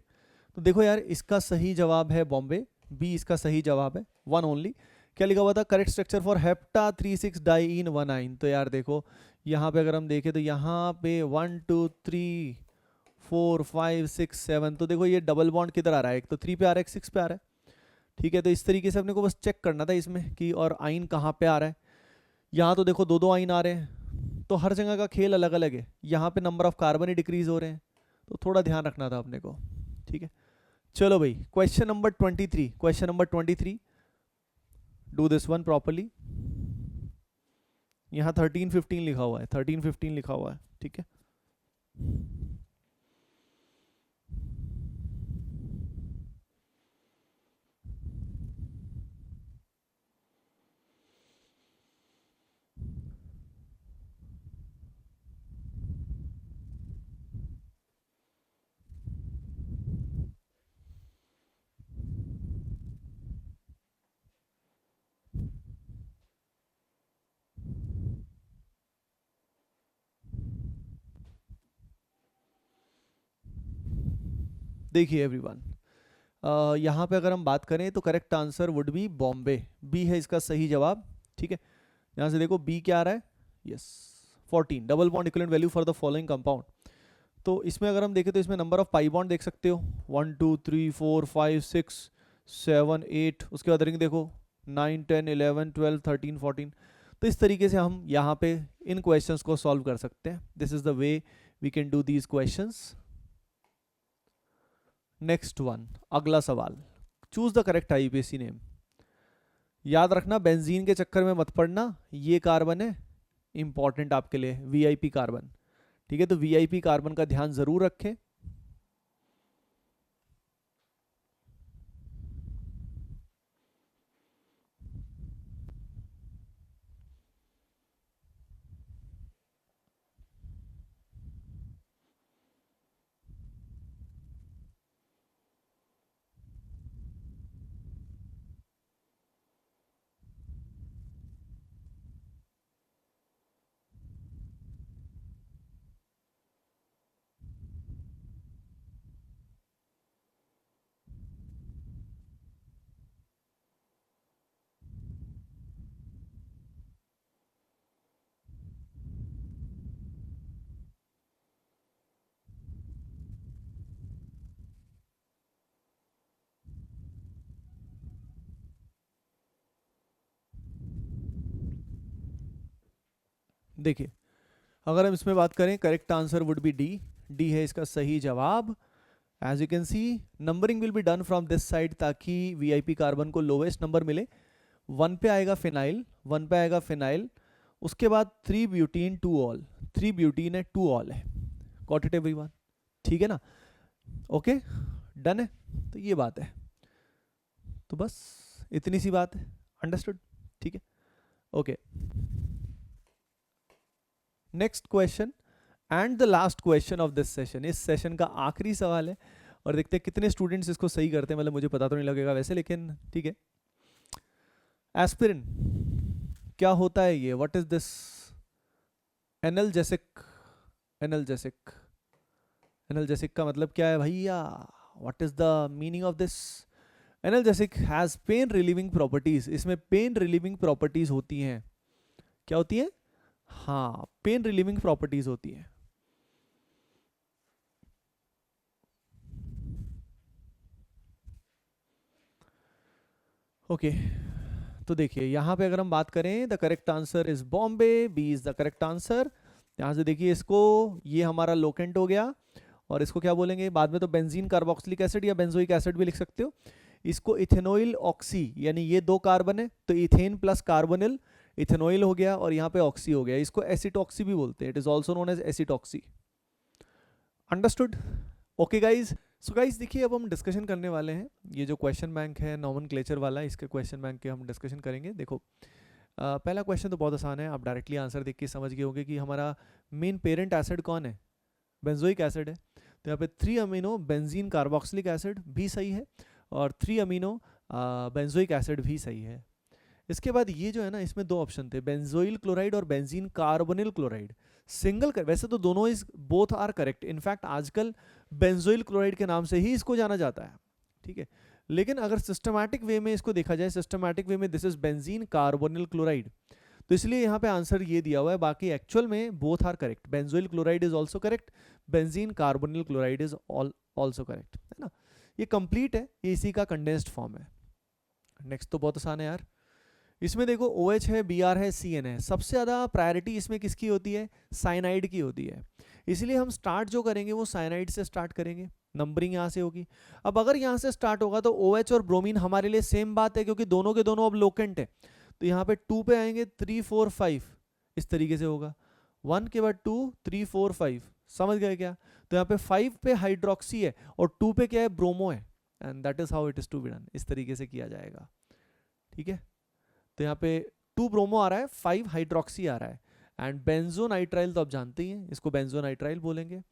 तो देखो यार, इसका सही जवाब है बॉम्बे, बी इसका सही जवाब है, वन ओनली। क्या लिखा हुआ था, correct structure for hepta 3,6 diene 1 yne. तो यार देखो, यहाँ पे अगर हम देखें तो यहाँ पे 1 2 3 4 5 6 7, तो देखो ये डबल बॉन्ड किधर आ रहा है, एक तो 3 पे आ रहा है, एक 6 पे आ रहा है, ठीक है। तो इस तरीके से अपने को बस चेक करना था इसमें कि और आइन कहाँ पे आ रहा है। यहाँ तो देखो दो दो आइन आ रहे हैं, तो हर जगह का खेल अलग अलग है। यहाँ पे number of carbon he decrease हो रहे हैं, तो थोड़ा ध्यान रखना था अपने को, ठीक है। चलो भाई, question number 23, question number 23, do this one properly. यहाँ 13-15 लिखा हुआ है, 13-15 लिखा हुआ है, ठीक है। देखिए एवरीवन, यहाँ पे अगर हम बात करें तो correct answer would be Bombay, B है इसका सही जवाब, ठीक है। यहाँ से देखो बी क्या आ रहा है, yes 14, double bond equivalent value for the following compound. तो इसमें अगर हम देखें तो इसमें नंबर ऑफ पाई बॉन्ड देख सकते हो, 1 2 3 4 5 6 7 8, उसके बाद रिंग देखो 9 10 11 12 13 14। तो इस तरीके से हम यहाँ पे इन क्वेश्चंस को सॉल्व कर सकते हैं। This is the way we can do these questions. Next one, अगला सवाल, choose the correct IUPAC name. याद रखना, बेंजीन के चक्कर में मत पड़ना, ये कार्बन है इंपॉर्टेंट आपके लिए, वीआईपी कार्बन, ठीक है। तो वीआईपी कार्बन का ध्यान जरूर रखें। देखिए, अगर हम इसमें बात करें, correct answer would be D, D है इसका सही जवाब। As you can see, numbering will be done from this side, ताकि वीआईपी कार्बन को लोवेस्ट नंबर मिले। 1 पे आएगा फिनाइल, 1 पे आएगा फिनाइल, उसके बाद 3 ब्यूटीन 2 ऑल, 3 ब्यूटीन है 2 ऑल है, गॉट इट एवरीवन, ठीक है ना। ओके, डन है, तो ये बात है, तो बस इतनी सी बात है, अंडरस्टूड, ठीक है। Okay, next question and the last question of this session, इस सेशन का आखिरी सवाल है, और देखते हैं कितने स्टूडेंट्स इसको सही करते हैं, मतलब मुझे पता तो नहीं लगेगा वैसे, लेकिन ठीक है। एस्पिरिन क्या होता है ये, what is this? Analgesic, analgesic, analgesic का मतलब क्या है भैया? What is the meaning of this? Analgesic has pain relieving properties, इसमें पेन रिलीविंग प्रॉपर्टीज होती हैं। क्या होती है? हाँ, पेन रिलीविंग प्रॉपर्टीज होती हैं। ओके तो देखिए यहाँ पे अगर हम बात करें, the correct answer is Bombay, B is the correct answer. यहाँ से देखिए इसको, ये हमारा लोकेंट हो गया, और इसको क्या बोलेंगे बाद में, तो बेंजीन कार्बोक्सिलिक एसिड या बेंजोइक एसिड भी लिख सकते हो। इसको इथेनॉइल ऑक्सी, यानी ये दो कार्बन है तो इथेन प्लस कार्बोनिल, इथेनॉइल हो गया और यहाँ पे ऑक्सी हो गया, इसको एसिटॉक्सी भी बोलते हैं, it is also known as acetoxy. Understood? Okay guys, so guys देखिए अब हम डिस्कशन करने वाले हैं, ये जो क्वेश्चन बैंक है नॉमेनक्लेचर वाला, इसके क्वेश्चन बैंक के हम डिस्कशन करेंगे। देखो पहला क्वेश्चन तो बहुत आसान है, आप डायरेक्टली आंसर देख के समझ गए होंगे कि हमारा मेन पेरेंट एसिड कौन है, बेंजोइक एसिड है। तो यहाँ पे 3 अमीनो बेंजीन कार्बोक्सिलिक एसिड भी सही है, और 3 अमीनो बेंजोइक एसिड भी सही है। इसके बाद ये जो है ना, इसमें दो ऑप्शन थे, बेंजोइल क्लोराइड और बेंजीन कार्बोनिल क्लोराइड। सिंगल कर, वैसे तो दोनों is both are correct, in fact आजकल बेंजोइल क्लोराइड के नाम से ही इसको जाना जाता है, ठीक है। लेकिन अगर सिस्टमैटिक वे में इसको देखा जाए, सिस्टमैटिक वे में this is benzene carbonyl chloride, तो इसलिए यहाँ पे आंसर ये दिया हुआ है। बाकी एक्चुअल में both are correct, benzoyl chloride is also correct, benzene carbonyl chloride is also correct, है ना। ये कंप्लीट है, ये इसी का कंडेंस्ड फॉर्म है। नेक्स्ट तो बहुत आसान है यार, इसमें देखो OH है, Br है, Cn है, सबसे ज़्यादा प्रायोरिटी इसमें किसकी होती है? साइनाइड की होती है, इसलिए हम स्टार्ट जो करेंगे वो साइनाइड से स्टार्ट करेंगे, नंबरिंग यहाँ से होगी। अब अगर यहाँ से स्टार्ट होगा तो OH और ब्रोमीन हमारे लिए सेम बात है, क्योंकि दोनों के दोनों अब लोकेंट है, तो यहाँ पे 2 पे आएंगे, 3 4 5 इस तरीके से होगा, 1 के बाद 2 3 4 5, समझ गए क्या? तो यहाँ पे 5 पे हाइड्रोक्सी है और 2 पे क्या है? ब्रोमो है, and that is how it is to be done, इस तरीके से किया जाएगा, ठीक है। तो यहाँ पे 2 ब्रोमो आ रहा है, 5 हाइड्रोक्सी आ रहा है, एंड बेंजोनाइट्राइल तो आप जानते ही हैं, इसको बेंजोनाइट्राइल बोलेंगे।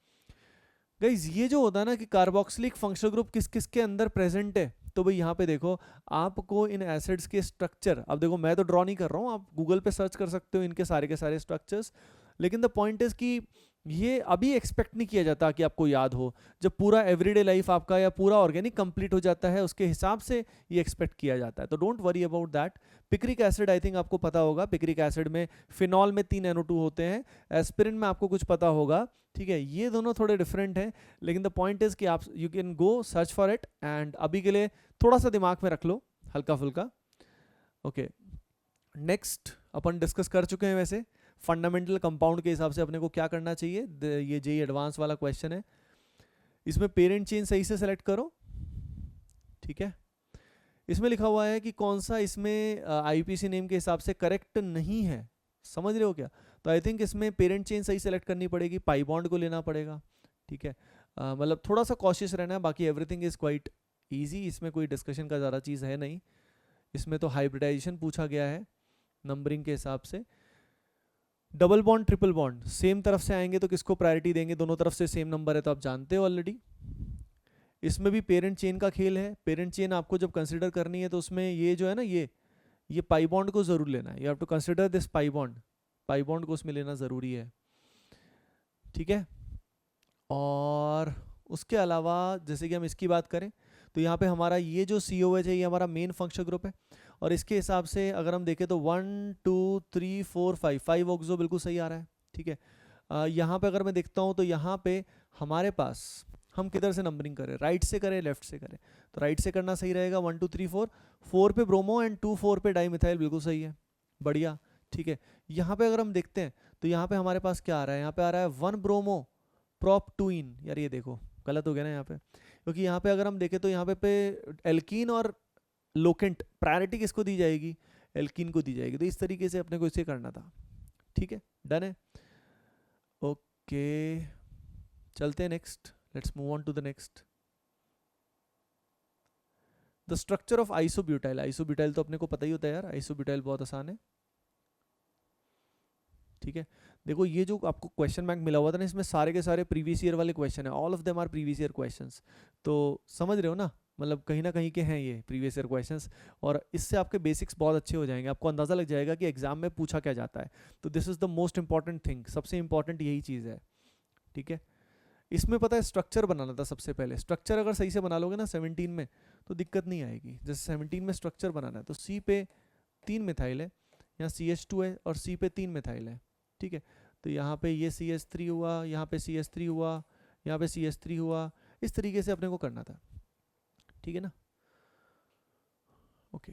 गाइस ये जो होता है ना कि कार्बोक्सिलिक फंक्शनल ग्रुप किस किस के अंदर प्रेजेंट है, तो भाई यहाँ पे देखो आपको इन एसिड्स के स्ट्रक्चर, अब देखो मैं तो ड्रॉ नहीं कर रहा हूँ, आप गूगल पे सर्च कर सकते हो इनके सारे के सारे स्ट्रक्चर्स, लेकिन द पॉइंट इज कि ये अभी एक्सपेक्ट नहीं किया जाता कि आपको याद हो, जब पूरा एवरीडे लाइफ आपका या पूरा ऑर्गेनिक कंप्लीट हो जाता है उसके हिसाब से ये एक्सपेक्ट किया जाता है, तो don't worry about that. Picric acid I think आपको पता होगा, पिक्रिक एसिड में फिनॉल में 3 NO2 होते हैं, एस्पिरिन में आपको कुछ पता होगा, ठीक है। ये दोनों थोड़े डिफरेंट हैं, लेकिन द पॉइंट इज कि आप you can go search for it, and अभी के लिए थोड़ा सा दिमाग में रख लो हल्का फुल्का। ओके नेक्स्ट अपन डिस्कस कर चुके हैं वैसे फंडामेंटल कंपाउंड के हिसाब से अपने को क्या करना चाहिए, ये जेई एडवांस वाला क्वेश्चन है, इसमें पेरेंट चेन सही से सेलेक्ट करो, ठीक है। इसमें लिखा हुआ है कि कौन सा इसमें आईपीसी नेम के हिसाब से करेक्ट नहीं है, समझ रहे हो क्या? तो आई थिंक इसमें पेरेंट चेन सही सेलेक्ट करनी पड़ेगी, पाई बॉन्ड को लेना पड़ेगा, ठीक है। मतलब थोड़ा सा कॉशियस रहना है, बाकी एवरीथिंग इज क्वाइट ईजी, इसमें कोई डिस्कशन का ज़्यादा चीज़ है नहीं। इसमें तो हाइब्रिडाइजेशन पूछा गया है नंबरिंग के हिसाब से। Double bond triple bond same तरफ से आएंगे तो किसको प्रायोरिटी देंगे, दोनों तरफ से सेम नंबर है तो आप जानते हो ऑलरेडी। इसमें भी पेरेंट चेन का खेल है, पेरेंट चेन आपको जब कंसिडर करनी है तो उसमें ये जो है ना, ये पाई बॉन्ड को जरूर लेना है, you have to consider this pi bond को उसमें लेना ज़रूरी है, ठीक है। और उसके अलावा जैसे कि हम इसकी बात करें तो यहाँ पे हमारा ये जो COH है ये हमारा मेन फंक्शनल ग्रुप है, और इसके हिसाब से अगर हम देखें तो 1 2 3 4 5 ऑक्सो बिल्कुल सही आ रहा है, ठीक है। यहाँ पे अगर मैं देखता हूँ तो यहाँ पे हमारे पास हम किधर से नंबरिंग करें, राइट से करें लेफ्ट से करें, तो राइट से करना सही रहेगा, 1 2 3 4, 4 पे ब्रोमो एंड 2 4 पे डाईमिथाइल, बिल्कुल सही है, बढ़िया, ठीक है। यहाँ पे अगर हम देखते हैं तो यहाँ पे हमारे पास क्या आ रहा है, यहाँ पे आ रहा है 1 ब्रोमो प्रॉप 2 इन, यार ये देखो गलत हो गया ना यहाँ पे, क्योंकि यहाँ पे अगर हम देखें तो यहाँ पे एल्कीन और लोकेंट प्रायोरिटी किसको दी जाएगी, एल्कीन को दी जाएगी, तो इस तरीके से अपने को इसे करना था, ठीक है, डन है। ओके चलते हैं next, let's move on to the next. The structure of isobutyl, isobutyl तो अपने को पता ही होता है यार, आइसोब्यूटाइल बहुत आसान है। ठीक है। देखो ये जो आपको क्वेश्चन बैंक मिला हुआ था ना, इसमें सारे के सारे प्रीवियस ईयर वाले क्वेश्चन है, all of them our previous year questions. तो समझ रहे हो ना, मतलब कहीं ना कहीं के हैं ये प्रीवियस ईयर क्वेश्चंस, और इससे आपके बेसिक्स बहुत अच्छे हो जाएंगे, आपको अंदाजा लग जाएगा कि एग्जाम में पूछा क्या जाता है। तो this is the most important thing, सबसे इंपॉर्टेंट यही चीज़ है, ठीक है। इसमें पता है स्ट्रक्चर बनाना था सबसे पहले, स्ट्रक्चर अगर सही से बना लोगे ना 17 में तो दिक्कत नहीं आएगी। जैसे 17 में स्ट्रक्चर बनाना है तो सी पे 3 मिथाइल है, यहाँ CH2 है और सी पे 3 मिथाइल है, ठीक है। तो यहाँ पे ये CH3 हुआ, यहाँ पे CH3 हुआ, यहाँ पे CH3 हुआ, इस तरीके से अपने को करना था, ठीक है ना। ओके,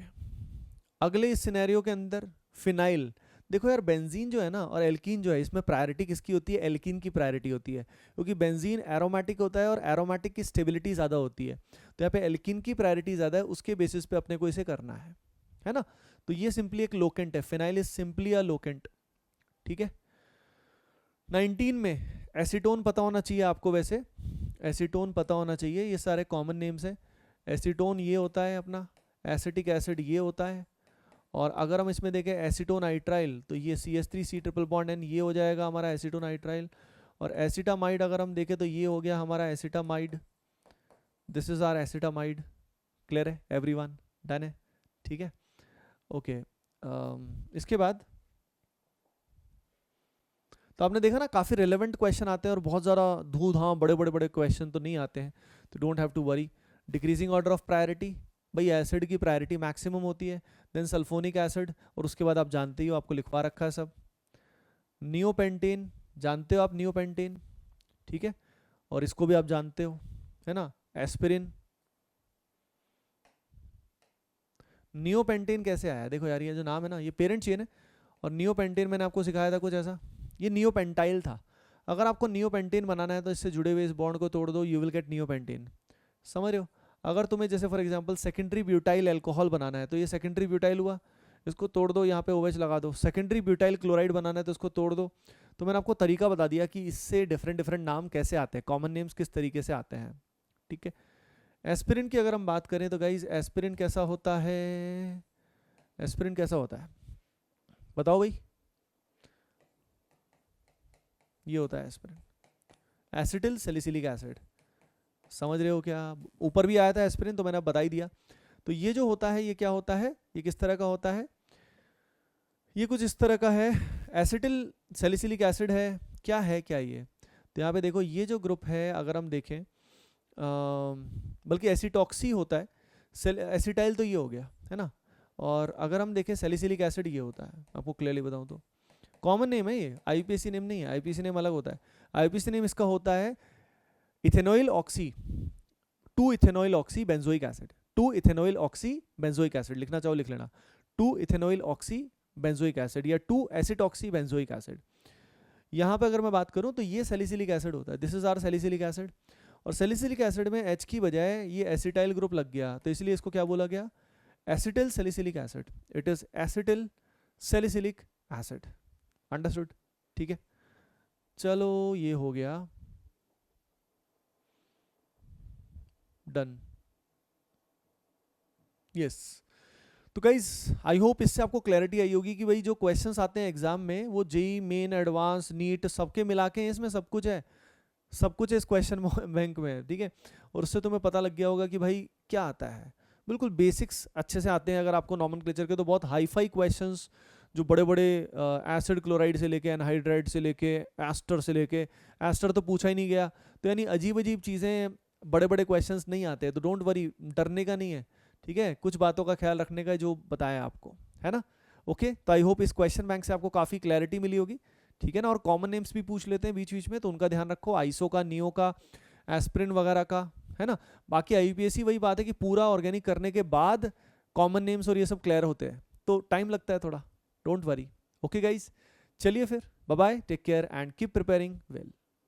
अगले इस सिनेरियो के अंदर फिनाइल, देखो यार बेंजीन जो है ना और एल्कीन जो है, इसमें प्रायोरिटी किसकी होती है? एल्कीन की प्रायोरिटी होती है, क्योंकि बेंजीन एरोमेटिक होता है और एरोमेटिक की स्टेबिलिटी ज़्यादा होती है। तो यहाँ पे एल्कीन की प्रायोरिटी ज़्यादा है, उसके बेसिस पे अपने को इसे करना है ना। तो ये सिंपली एक लोकेंट है, phenyl is simply a locant, ठीक है। 19 में एसीटोन पता होना चाहिए आपको, वैसे एसीटोन पता होना चाहिए, ये सारे कॉमन नेम्स हैं। एसीटोन ये होता है अपना, एसिटिक एसिड ये होता है, और अगर हम इसमें देखें एसीटोन नाइट्राइल तो ये CH3C ट्रिपल बॉन्ड एन, ये हो जाएगा हमारा एसीटोन नाइट्राइल। और एसिटामाइड अगर हम देखें तो ये हो गया हमारा acetamide, this is our acetamide. Clear है एवरीवन? डन है, ठीक है। ओके, इसके बाद तो आपने देखा ना काफ़ी रिलेवेंट क्वेश्चन आते हैं और बहुत ज़्यादा धू धाम बड़े बड़े बड़े क्वेश्चन तो नहीं आते हैं, तो don't have to worry. Decreasing order of priority, भाई एसिड की प्रायोरिटी मैक्सिमम होती है, देन सल्फोनिक एसिड, और उसके बाद आप जानते ही हो, आपको लिखवा रखा है सब। नियोपेंटेन, जानते हो आप नियोपेंटेन, ठीक है, और इसको भी आप जानते हो, है ना। एस्पिरिन, नियोपेंटेन कैसे आया? देखो यार ये जो नाम है ना, ये पेरेंट चेन है, और नियोपेंटेन मैंने आपको सिखाया था कुछ ऐसा, ये नियोपेंटाइल था। अगर आपको नियोपेंटेन बनाना है तो इससे जुड़े हुए इस बॉन्ड को तोड़ दो, यू विल गेट नियोपेंटेन, समझ रहे हो। अगर तुम्हें जैसे for example secondary butyl alcohol बनाना है तो ये सेकेंडरी ब्यूटाइल हुआ, इसको तोड़ दो, यहाँ पे OH लगा दो। सेकेंडरी ब्यूटाइल क्लोराइड बनाना है तो इसको तोड़ दो। तो मैंने आपको तरीका बता दिया कि इससे डिफरेंट डिफरेंट नाम कैसे आते हैं, कॉमन नेम्स किस तरीके से आते हैं, ठीक है। एस्पिरिन की अगर हम बात करें तो गाइज एस्पिरिन कैसा होता है, एस्पिरिन कैसा होता है बताओ भाई। ये होता है एस्पिरिन, एसिटिल सैलिसिलिक एसिड, समझ रहे हो क्या? ऊपर भी आया था एस्पिरिन, तो मैंने अब बता ही दिया। तो ये जो होता है ये क्या होता है, ये किस तरह का होता है, ये कुछ इस तरह का है, एसिटिल सैलिसिलिक एसिड है, क्या है क्या ये। तो यहाँ पे देखो ये जो ग्रुप है अगर हम देखें, बल्कि एसिटॉक्सी होता है, एसिटाइल तो ये हो गया है ना, और अगर हम देखें सैलिसिलिक एसिड ये होता है, आपको क्लियरली बताऊँ तो कॉमन नेम है ये, IUPAC नेम नहीं है, IUPAC नेम अलग होता है। IUPAC नेम इसका होता है ethanoyl oxy 2 ethanoyl oxy benzoic acid, 2 ethanoyl oxy benzoic acid, लिखना चाहो लिख लेना, 2 इथेनॉइल ऑक्सी बेंजोइक एसिड या 2 एसिटॉक्सी बेंजोइक एसिड। यहाँ पे अगर मैं बात करूँ तो ये सैलिसिलिक एसिड होता है, this is our salicylic acid, और सैलिसिलिक एसिड में H की बजाय ये एसिटाइल ग्रुप लग गया, तो इसलिए इसको क्या बोला गया, acetyl salicylic acid, it is acetyl salicylic acid, understood, ठीक है। चलो ये हो गया डन, यस। तो गाइज आई होप इससे आपको क्लैरिटी आई होगी कि भाई जो क्वेश्चंस आते हैं एग्जाम में वो जेई मेन एडवांस नीट सबके मिला के हैं, इसमें सब कुछ है, सब कुछ है इस क्वेश्चन बैंक में, ठीक है। और उससे तुम्हें पता लग गया होगा कि भाई क्या आता है, बिल्कुल बेसिक्स अच्छे से आते हैं। अगर आपको नॉमेनक्लेचर के तो बहुत हाई फाई क्वेश्चंस जो बड़े बड़े एसिड क्लोराइड से लेके एनहाइड्राइड से लेके एस्टर से लेके, एस्टर तो पूछा ही नहीं गया, तो यानी अजीब अजीब चीज़ें बड़े बड़े क्वेश्चंस नहीं आते, तो डोंट वरी, डरने का नहीं है, ठीक है। कुछ बातों का ख्याल रखने का जो बताया आपको, है ना। ओके, तो आई होप इस क्वेश्चन बैंक से आपको काफ़ी क्लैरिटी मिली होगी, ठीक है ना। और कॉमन नेम्स भी पूछ लेते हैं बीच बीच में, तो उनका ध्यान रखो, आइसो का, नियो का, एस्पिरिन वगैरह का, है ना। बाकी IUPAC वही बात है कि पूरा ऑर्गेनिक करने के बाद कॉमन नेम्स और ये सब क्लियर होते हैं, तो टाइम लगता है थोड़ा, डोंट वरी। ओके गाइज, चलिए फिर bye bye, take care and keep preparing well.